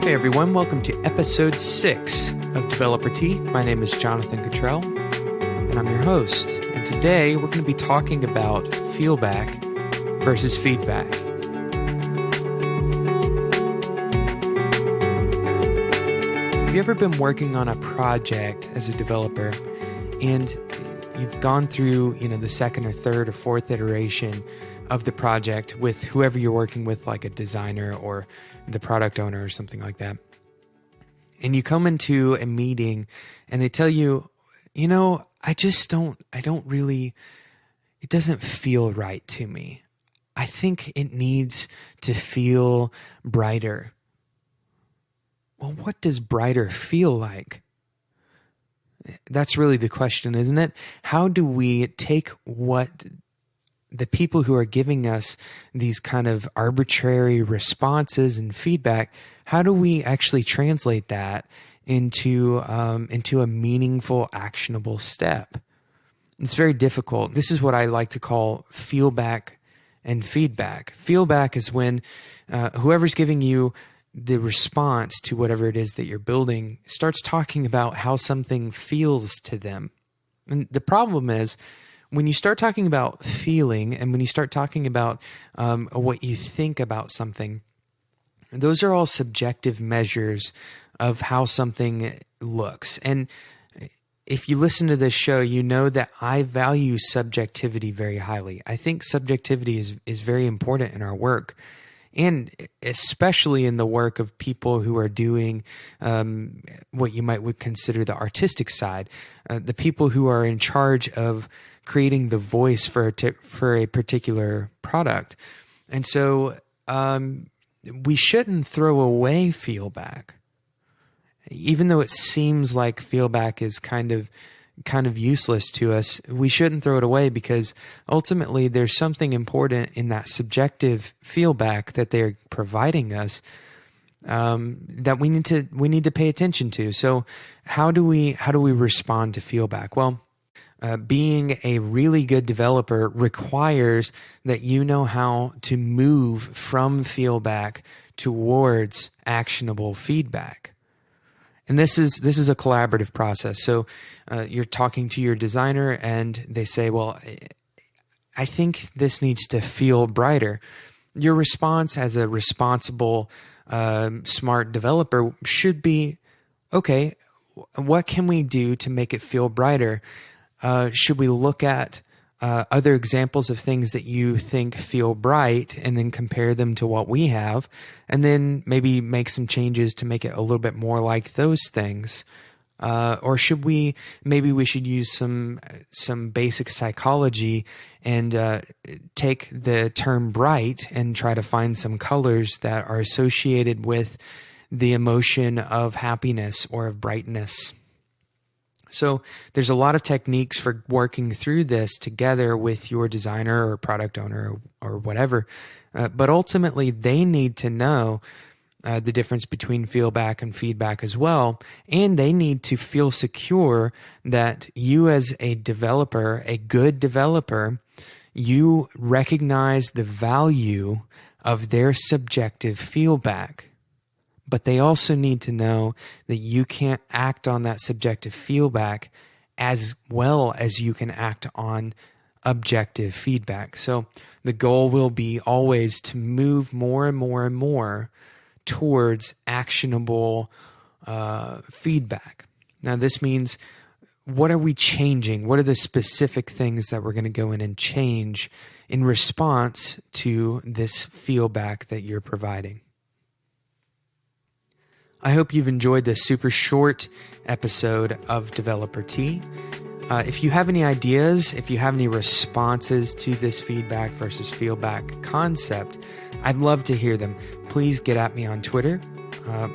Hey everyone, welcome to episode 6 of Developer Tea. My name is Jonathan Cottrell, and I'm your host. And today we're going to be talking about feelback versus feedback. Have you ever been working on a project as a developer and you've gone through, the second or third or fourth iteration of the project with whoever you're working with, like a designer or the product owner or something like that. And you come into a meeting and they tell you, it doesn't feel right to me. I think it needs to feel brighter. Well, what does brighter feel like? That's really the question, isn't it? How do we take what the people who are giving us these kind of arbitrary responses and feedback, how do we actually translate that into a meaningful, actionable step? It's very difficult. This is what I like to call feelback and feedback. Feelback is when whoever's giving you the response to whatever it is that you're building starts talking about how something feels to them. And the problem is, when you start talking about feeling and when you start talking about what you think about something, those are all subjective measures of how something looks. And if you listen to this show, you know that I value subjectivity very highly. I think subjectivity is very important in our work, and especially in the work of people who are doing what you would consider the artistic side, the people who are in charge of creating the voice for a particular product. And so we shouldn't throw away feelback. Even though it seems like feelback is kind of useless to us, we shouldn't throw it away, because ultimately there's something important in that subjective feelback that they're providing us that we need to pay attention to. So how do we respond to feelback? Well, being a really good developer requires that you know how to move from feelback towards actionable feedback. And this is a collaborative process. So you're talking to your designer and they say, well, I think this needs to feel brighter. Your response as a responsible, smart developer should be, okay, what can we do to make it feel brighter? Should we look at other examples of things that you think feel bright and then compare them to what we have, and then maybe make some changes to make it a little bit more like those things? Or should we use some basic psychology and take the term bright and try to find some colors that are associated with the emotion of happiness or of brightness? So there's a lot of techniques for working through this together with your designer or product owner or whatever. But ultimately, they need to know the difference between feelback and feedback as well. And they need to feel secure that you as a developer, a good developer, you recognize the value of their subjective feelback. But they also need to know that you can't act on that subjective feedback as well as you can act on objective feedback. So the goal will be always to move more and more and more towards actionable feedback. Now, this means, what are we changing? What are the specific things that we're going to go in and change in response to this feedback that you're providing? I hope you've enjoyed this super short episode of Developer Tea. If you have any ideas, if you have any responses to this feedback versus feelback concept, I'd love to hear them. Please get at me on Twitter.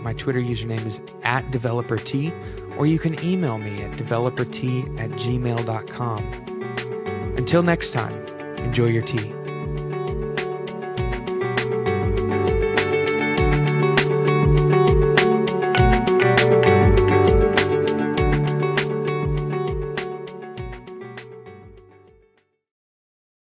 My Twitter username is @DeveloperT, or you can email me at developerT@gmail.com. Until next time, enjoy your tea.